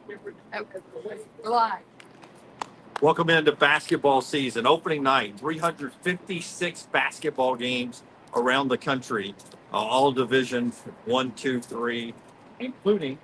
We're live. Welcome into basketball season. Opening night, 356 basketball games around the country, all divisions 1, 2, 3, including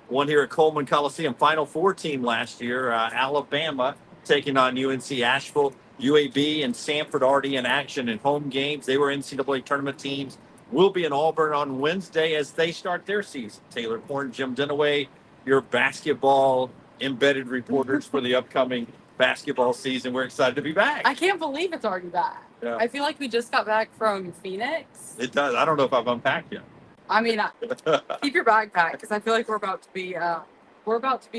one here at Coleman Coliseum. Final Four team last year, Alabama taking on UNC-Asheville. UAB and Samford already in action in home games. They were NCAA tournament teams. Will be in Auburn on Wednesday as they start their season. Taylor Korn, Jim Dunaway, your basketball embedded reporters for the upcoming basketball season. We're excited to be back. I can't believe it's already back. Yeah. I feel like we just got back from Phoenix. It does. I don't know if I've unpacked yet. I mean, keep your bag packed because I feel like we're about to be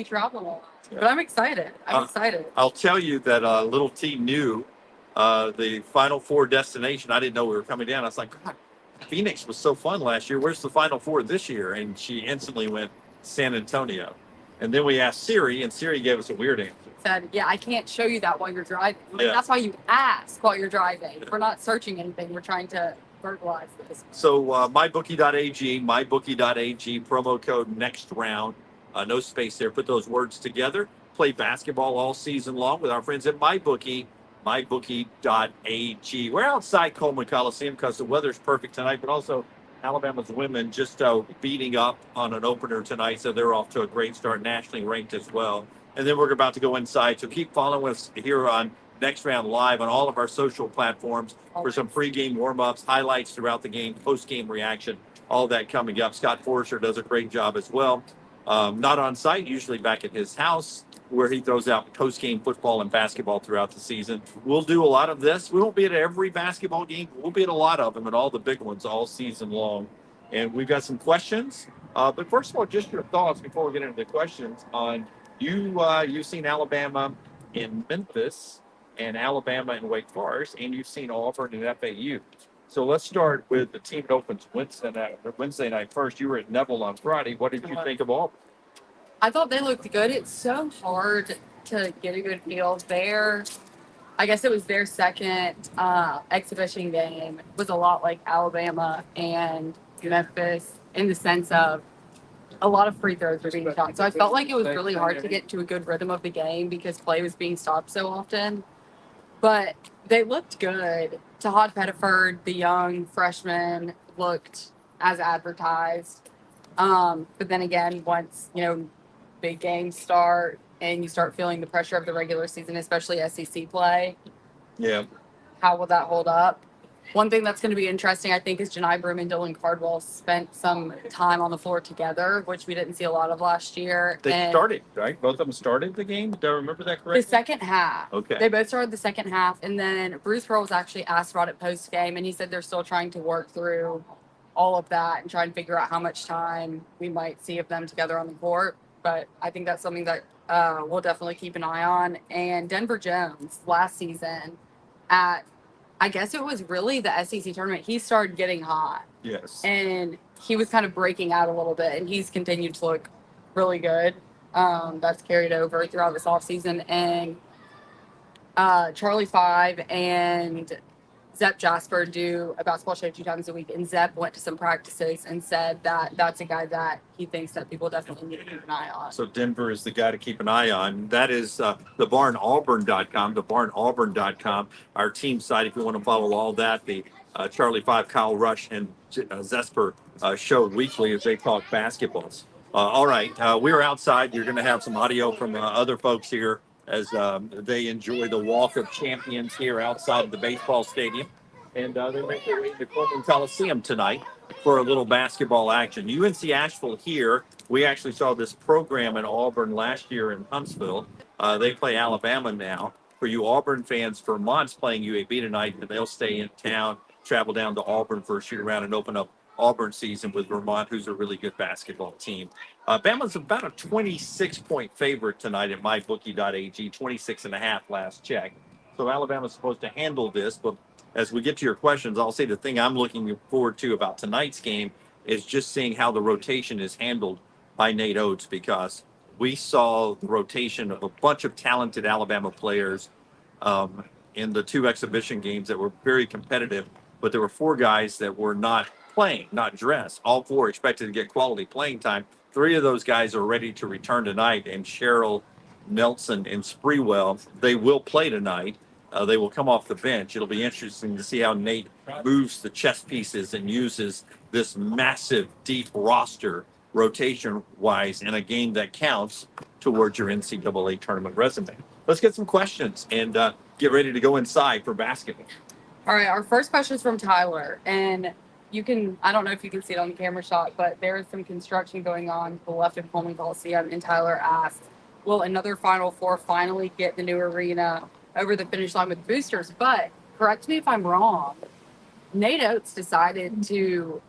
traveling a lot. But I'm excited. I'm excited. I'll tell you that little T knew the Final Four destination. I didn't know we were coming down. I was like, God, Phoenix was so fun last year. Where's the Final Four this year? And she instantly went San Antonio. And then we asked Siri, and Siri gave us a weird answer. Said, yeah, I can't show you that while you're driving. Like, Yeah. That's why you ask while you're driving. We're not searching anything. We're trying to verbalize this. So mybookie.ag, promo code next round. No space there. Put those words together. Play basketball all season long with our friends at MyBookie, mybookie.ag. We're outside Coleman Coliseum because the weather's perfect tonight, but also Alabama's women just beating up on an opener tonight, so they're off to a great start, nationally ranked as well. And then we're about to go inside, so keep following us here on Next Round Live on all of our social platforms for some pregame warm-ups, highlights throughout the game, post-game reaction, all that coming up. Scott Forrester does a great job as well. Not on site, usually back at his house, where he throws out post-game football and basketball throughout the season. We'll do a lot of this. We won't be at every basketball game. We'll be at a lot of them and all the big ones all season long. And we've got some questions. But first of all, just your thoughts before we get into the questions on you've seen Alabama in Memphis and Alabama in Wake Forest, and you've seen Auburn and FAU. So let's start with the team that opens Wednesday night first. You were at Neville on Friday. What did you think of Auburn? I thought they looked good. It's so hard to get a good feel there. I guess it was their second exhibition game. It was a lot like Alabama and Memphis in the sense of a lot of free throws were being shot. So I felt like it was really hard to get to a good rhythm of the game because play was being stopped so often. But they looked good. Tahad Pettiford, the young freshman, looked as advertised. But then again, once, big games start and you start feeling the pressure of the regular season, especially SEC play. Yeah. How will that hold up? One thing that's going to be interesting, I think, is Janai Broome and Dylan Cardwell spent some time on the floor together, which we didn't see a lot of last year. They started, right? Both of them started the game. Do I remember that correctly? The second half. Okay. They both started the second half. And then Bruce Pearl was actually asked about it post-game, and he said they're still trying to work through all of that and try and figure out how much time we might see of them together on the court. But I think that's something that we'll definitely keep an eye on. And Denver Jones, last season, I guess it was really the SEC tournament, he started getting hot. Yes. And he was kind of breaking out a little bit, and he's continued to look really good. That's carried over throughout this offseason. And Charlie Five and Zep Jasper do a basketball show 2 times a week, and Zep went to some practices and said that that's a guy that he thinks that people definitely need to keep an eye on. So Denver is the guy to keep an eye on. That is thebarnauburn.com, thebarnauburn.com, our team site if you want to follow all that. The Charlie Five, Kyle Rush, and Zesper show weekly as they talk basketballs. All right, we're outside. You're going to have some audio from other folks here as they enjoy the Walk of Champions here outside of the baseball stadium. And they make their way to Coleman Coliseum tonight for a little basketball action. UNC-Asheville here. We actually saw this program in Auburn last year in Huntsville. They play Alabama now. For you Auburn fans, Vermont's playing UAB tonight, and they'll stay in town, travel down to Auburn for a shoot around and open up Auburn season with Vermont, who's a really good basketball team. Bama's about a 26-point favorite tonight at mybookie.ag, 26.5 last check. So Alabama's supposed to handle this, but as we get to your questions, I'll say the thing I'm looking forward to about tonight's game is just seeing how the rotation is handled by Nate Oates, because we saw the rotation of a bunch of talented Alabama players in the 2 exhibition games that were very competitive, but there were 4 guys that were not playing, not dressed. All 4 expected to get quality playing time. Three of those guys are ready to return tonight, and Cheryl, Nelson, and Spreewell, they will play tonight. They will come off the bench. It'll be interesting to see how Nate moves the chess pieces and uses this massive, deep roster rotation wise in a game that counts towards your NCAA tournament resume. Let's get some questions and get ready to go inside for basketball. All right, our first question is from Tyler, and I don't know if you can see it on the camera shot, but there is some construction going on to the left of Coleman Coliseum, and Tyler asked, will another Final Four finally get the new arena over the finish line with boosters? But correct me if I'm wrong, Nate Oates decided to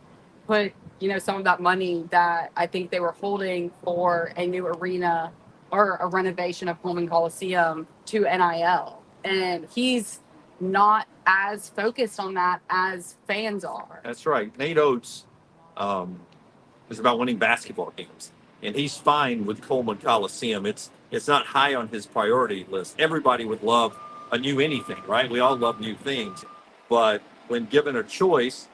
put, some of that money that I think they were holding for a new arena or a renovation of Coleman Coliseum to NIL. And he's not as focused on that as fans are. That's right. Nate Oates is about winning basketball games, and he's fine with Coleman Coliseum. It's not high on his priority list. Everybody would love a new anything, right? We all love new things, but when given a choice,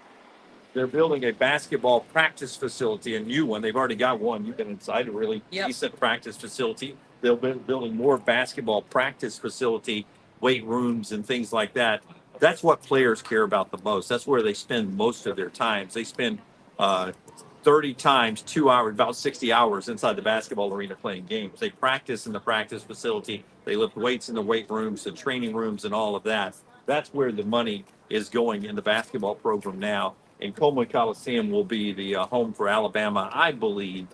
they're building a basketball practice facility, a new one. They've already got one. You've been inside a really decent practice facility. They'll be building more basketball practice facility, weight rooms, and things like that. That's what players care about the most. That's where they spend most of their time. They spend 30 times 2 hours, about 60 hours inside the basketball arena playing games. They practice in the practice facility. They lift weights in the weight rooms, the training rooms, and all of that. That's where the money is going in the basketball program now. And Coleman Coliseum will be the home for Alabama, I believe,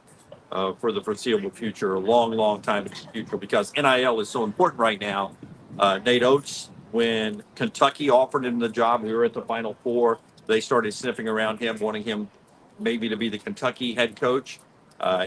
for the foreseeable future, a long, long time in the future, because NIL is so important right now. Nate Oates, when Kentucky offered him the job, we were at the Final Four. They started sniffing around him, wanting him maybe to be the Kentucky head coach.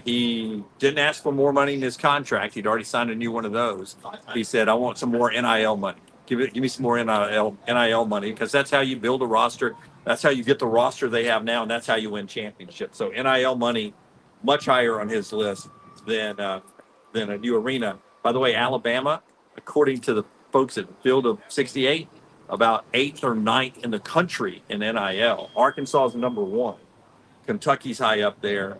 He didn't ask for more money in his contract. He'd already signed a new one of those. He said, I want some more NIL money. Give me some more NIL money, because that's how you build a roster. That's how you get the roster they have now, and that's how you win championships. So NIL money, much higher on his list than a new arena. By the way, Alabama, according to the folks at Field of 68, about 8th or 9th in the country in NIL. Arkansas is number 1. Kentucky's high up there.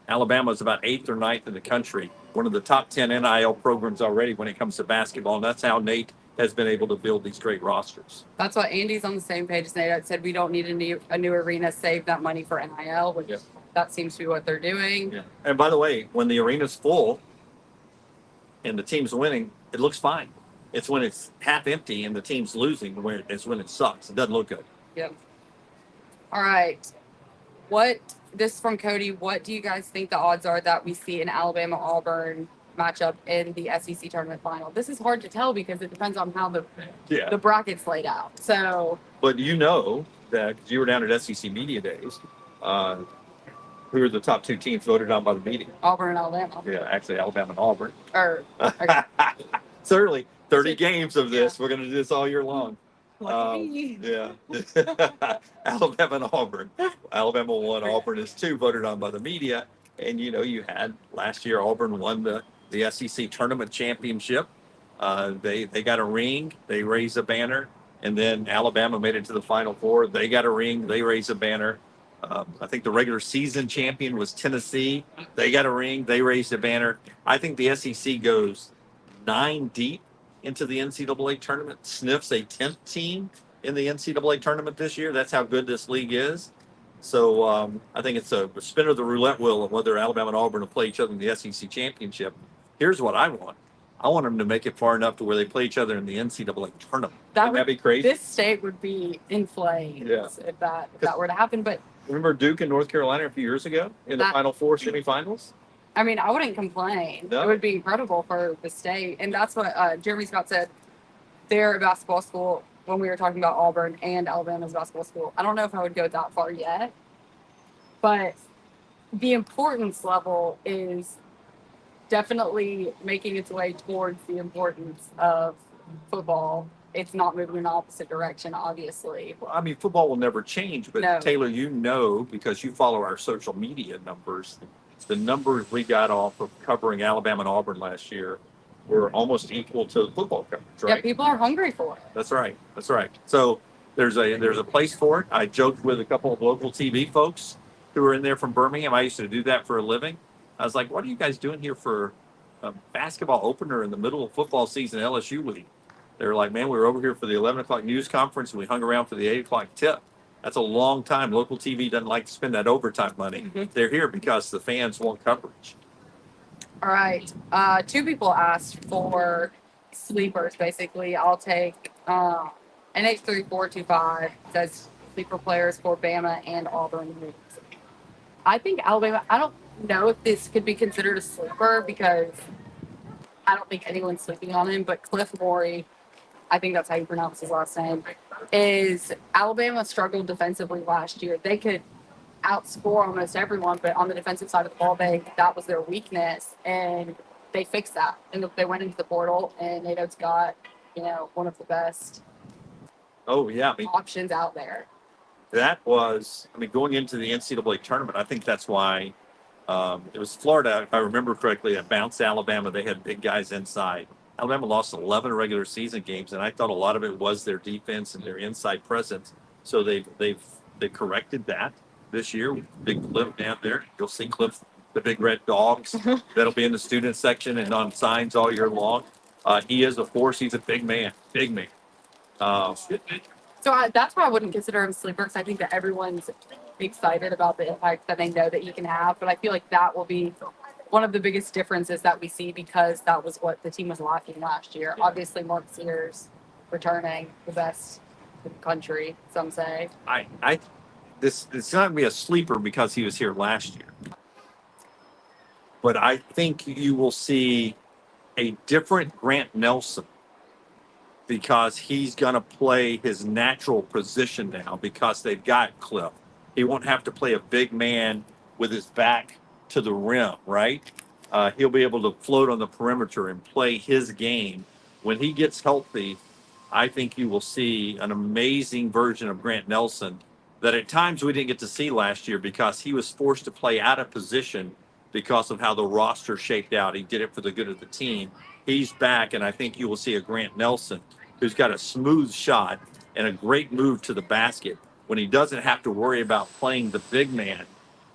Alabama's about 8th or 9th in the country. One of the top 10 NIL programs already when it comes to basketball, and that's how Nate has been able to build these great rosters. That's what Andy's on the same page as Nate said. We don't need a new arena. Save that money for NIL, which that seems to be what they're doing. Yeah. And by the way, when the arena's full and the team's winning, it looks fine. It's when it's half empty and the team's losing when it sucks. It doesn't look good. Yep. All right. This is from Cody. What do you guys think the odds are that we see an Alabama-Auburn matchup in the SEC tournament final? This is hard to tell because it depends on how the bracket's laid out. So, but you know that you were down at SEC Media Days. Who are the top 2 teams voted on by the meeting? Auburn and Alabama. Yeah, actually Alabama and Auburn. Okay. Certainly 30 games of this. We're going to do this all year long. Yeah. Alabama and Auburn. Alabama 1, Auburn is 2, voted on by the media. And you had last year Auburn won the SEC tournament championship. They got a ring, they raised a banner, and then Alabama made it to the Final Four. They got a ring, they raised a banner. I think the regular season champion was Tennessee. They got a ring, they raised a banner. I think the SEC goes 9 deep into the NCAA tournament, sniffs a 10th team in the NCAA tournament this year. That's how good this league is. So I think it's a spin of the roulette wheel of whether Alabama and Auburn will play each other in the SEC championship. Here's what I want. I want them to make it far enough to where they play each other in the NCAA tournament. Wouldn't that be crazy? This state would be in flames if that were to happen. But remember Duke and North Carolina a few years ago in the Final Four semifinals? I mean, I wouldn't complain. No. It would be incredible for the state. And that's what Jeremy Scott said. Their basketball school, when we were talking about Auburn and Alabama's basketball school, I don't know if I would go that far yet. But the importance level is definitely making its way towards the importance of football. It's not moving in the opposite direction, obviously. Well, I mean, football will never change, but no. Taylor, because you follow our social media numbers, the numbers we got off of covering Alabama and Auburn last year were almost equal to the football coverage, right? Yeah, people are hungry for it. That's right. So there's a place for it. I joked with a couple of local TV folks who were in there from Birmingham. I used to do that for a living. I was like, what are you guys doing here for a basketball opener in the middle of football season at LSU week? They were like, man, we were over here for the 11 o'clock news conference and we hung around for the 8 o'clock tip. That's a long time. Local TV doesn't like to spend that overtime money. Mhm. They're here because the fans want coverage. All right. Two people asked for sleepers. Basically, I'll take NH3425 says sleeper players for Bama and Auburn. I think Alabama. I don't know if this could be considered a sleeper because I don't think anyone's sleeping on him. But Cliff Morey, I think that's how you pronounce his last name, is Alabama struggled defensively last year. They could outscore almost everyone, but on the defensive side of the ball, that was their weakness, and they fixed that. And they went into the portal, and NATO's got one of the best Oh, yeah. I mean, options out there. that was, I mean, going into the NCAA tournament, I think that's why it was Florida, if I remember correctly, that bounced Alabama. They had big guys inside. Alabama lost 11 regular season games, and I thought a lot of it was their defense and their inside presence. So they corrected that this year. Big Cliff down there. You'll see Cliff, the big red dogs that'll be in the student section and on signs all year long. He is a force. He's a big man, big man. So that's why I wouldn't consider him sleeper, because I think that everyone's excited about the impact that they know that he can have. But I feel like that will be one of the biggest differences that we see, because that was what the team was lacking last year. Obviously, Mark Sears returning, the best in the country, some say. This it's not gonna be a sleeper because he was here last year, but I think you will see a different Grant Nelson because he's going to play his natural position now because they've got Cliff. He won't have to play a big man with his back to the rim, right? He'll be able to float on the perimeter and play his game. When he gets healthy, I think you will see an amazing version of Grant Nelson that at times we didn't get to see last year because he was forced to play out of position because of how the roster shaped out. He did it for the good of the team. He's back, and I think you will see a Grant Nelson who's got a smooth shot and a great move to the basket when he doesn't have to worry about playing the big man,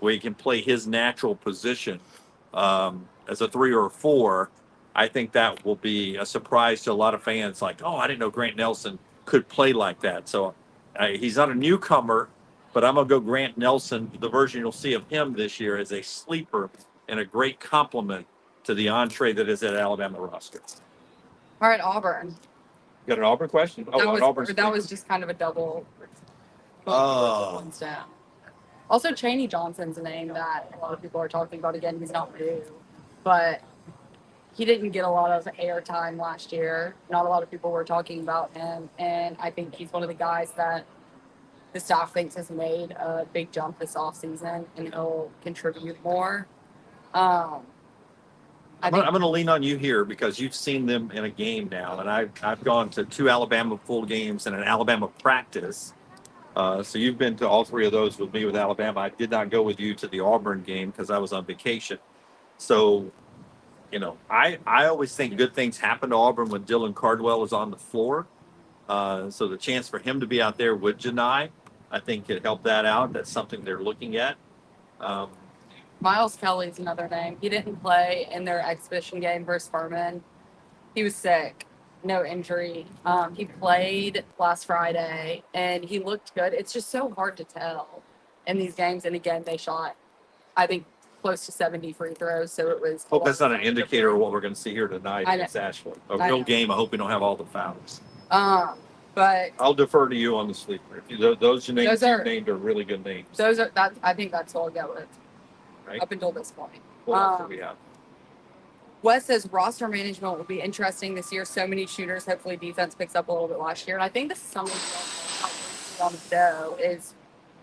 where he can play his natural position as a 3 or a 4. I think that will be a surprise to a lot of fans. Like, oh, I didn't know Grant Nelson could play like that. So he's not a newcomer, but I'm going to go Grant Nelson. The version you'll see of him this year is a sleeper and a great complement to the entree that is that Alabama roster. All right, Auburn. You got an Auburn question? That was just kind of a double. One step. Also, Chaney Johnson's a name that a lot of people are talking about. Again, he's not new, but he didn't get a lot of airtime last year. Not a lot of people were talking about him, and I think he's one of the guys that the staff thinks has made a big jump this offseason, and he'll contribute more. I'm going to lean on you here because you've seen them in a game now, and I've gone to 2 Alabama full games and an Alabama practice. So you've been to all 3 of those with me with Alabama. I did not go with you to the Auburn game because I was on vacation. So, I always think good things happen to Auburn when Dylan Cardwell is on the floor. So the chance for him to be out there with Janai, I think could help that out. That's something they're looking at. Miles Kelly's another name. He didn't play in their exhibition game versus Furman. He was sick, no injury. He played last Friday, and he looked good. It's just so hard to tell in these games. And again, they shot, I think, close to 70 free throws. So it was. Hope that's not an indicator of what we're going to see here tonight against Asheville. A real game. I hope we don't have all the fouls. But I'll defer to you on the sleeper. Those names you named are really good names. I think that's all I'll go with. Right. Up until this point. What else do we have? Wes says roster management will be interesting this year. So many shooters. Hopefully defense picks up a little bit last year. And I think this is something on the show is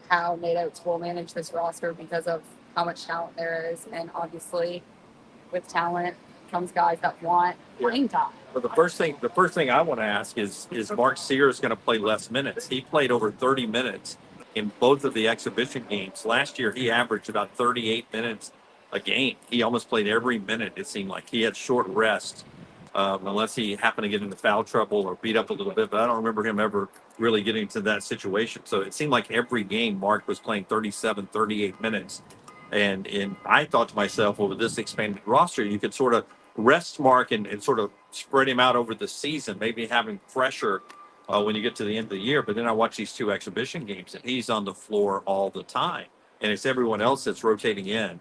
how Nate Oates will manage this roster because of how much talent there is. And obviously with talent comes guys that want playing time. But the first thing I want to ask is Mark Sears going to play less minutes? He played over 30 minutes in both of the exhibition games. Last year, he averaged about 38 minutes a game. He almost played every minute, it seemed like. He had short rest, unless he happened to get into foul trouble or beat up a little bit. But I don't remember him ever really getting to that situation. So it seemed like every game, Mark was playing 37, 38 minutes. And I thought to myself, well, with this expanded roster, you could sort of rest Mark and sort of spread him out over the season, maybe having pressure when you get to the end of the year. But then I watch these two exhibition games, and he's on the floor all the time, and it's everyone else that's rotating in,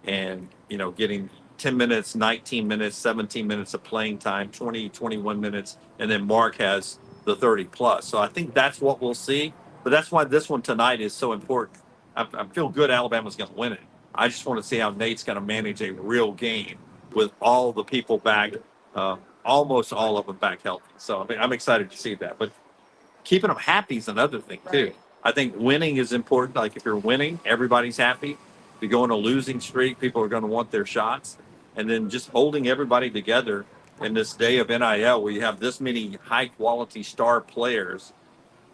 and getting 10 minutes, 19 minutes, 17 minutes of playing time, 20, 21 minutes, and then Mark has the 30 plus. So I think that's what we'll see. But that's why this one tonight is so important. I feel good Alabama's going to win it. I just want to see how Nate's going to manage a real game with all the people back, almost all of them back healthy. So I mean, I'm excited to see that. But keeping them happy is another thing too. Right. I think winning is important. Like if you're winning, everybody's happy. If you go on a losing streak, people are going to want their shots. And then just holding everybody together in this day of NIL, where you have this many high quality star players.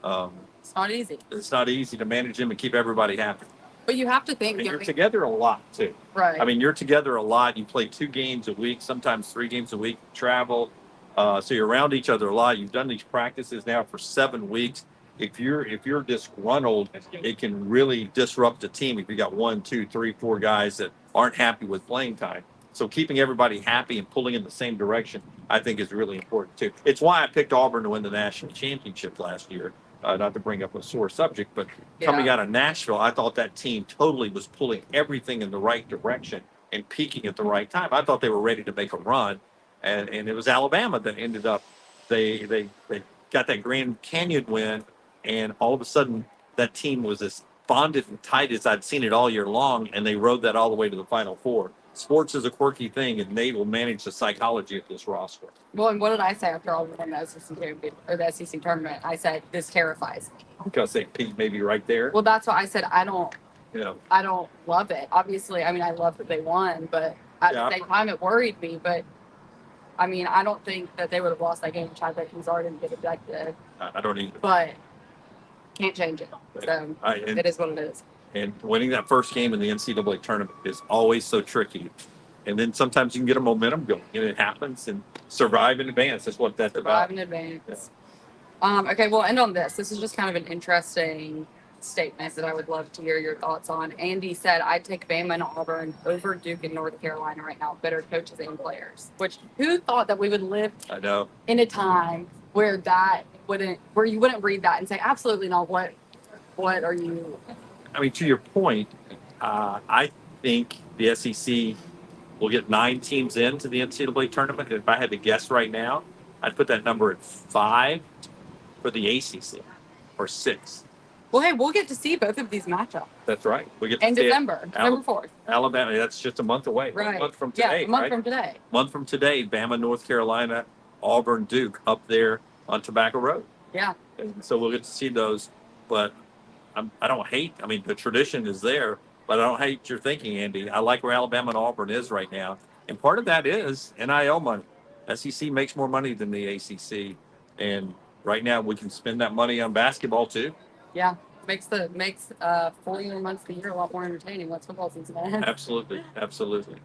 It's not easy. It's not easy to manage them and keep everybody happy. But you have to think. And you're together a lot too. Right. I mean, you're together a lot. You play 2 games a week, sometimes 3 games a week. Travel, so you're around each other a lot. You've done these practices now for 7 weeks. If you're disgruntled, it can really disrupt the team. If you got 1, 2, 3, 4 guys that aren't happy with playing time, so keeping everybody happy and pulling in the same direction, I think, is really important too. It's why I picked Auburn to win the national championship last year. Not to bring up a sore subject, but coming out of Nashville, I thought that team totally was pulling everything in the right direction and peaking at the right time. I thought they were ready to make a run, and it was Alabama that ended up they got that Grand Canyon win, and all of a sudden that team was as bonded and tight as I'd seen it all year long, and they rode that all the way to the Final Four. Sports is a quirky thing, and Nate will manage the psychology of this roster. Well, and what did I say after all won the SEC tournament? I said this terrifies me. I'm gonna say Pete maybe right there. Well, that's why I said I don't Yeah. love it. Obviously, I mean I love that they won, but at the same time it worried me. But I mean I don't think that they would have lost that game. Chadwick Hazard didn't get ejected. I don't either. But can't change it. So it is what it is. And winning that first game in the NCAA tournament is always so tricky. And then sometimes you can get a momentum going, and it happens. And survive in advance. That's what that's about. Survive in advance. Okay, we'll end on this. This is just kind of an interesting statement that I would love to hear your thoughts on. Andy said, I'd take Bama and Auburn over Duke and North Carolina right now, better coaches and players. Which, who thought that we would live I know. in a time where you wouldn't read that and say, absolutely not. What are you? I mean, to your point, I think the SEC will get 9 teams into the NCAA tournament. If I had to guess right now, I'd put that number at 5 for the ACC, or 6. Well, hey, we'll get to see both of these matchups. That's right. We get to in see December 4th. Alabama. That's just a month away. Right. A month from today. Yeah, a month right? from today. Month from today, Bama, North Carolina, Auburn, Duke up there on Tobacco Road. Yeah. And so we'll get to see those. But I don't hate. I mean, the tradition is there, but I don't hate your thinking, Andy. I like where Alabama and Auburn is right now, and part of that is NIL money. SEC makes more money than the ACC, and right now we can spend that money on basketball too. Yeah, makes 40 months of the year a lot more entertaining. What's football season? Absolutely, absolutely.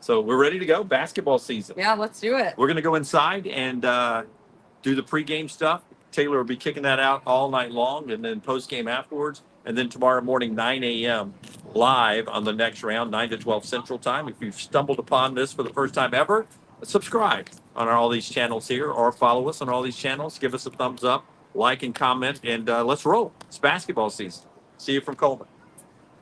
So we're ready to go. Basketball season. Yeah, let's do it. We're going to go inside and do the pregame stuff. Taylor will be kicking that out all night long, and then postgame afterwards. And then tomorrow morning, 9 a.m., live on the next round, 9 to 12 Central Time. If you've stumbled upon this for the first time ever, subscribe on all these channels here, or follow us on all these channels. Give us a thumbs up, like and comment, and let's roll. It's basketball season. See you from Coleman.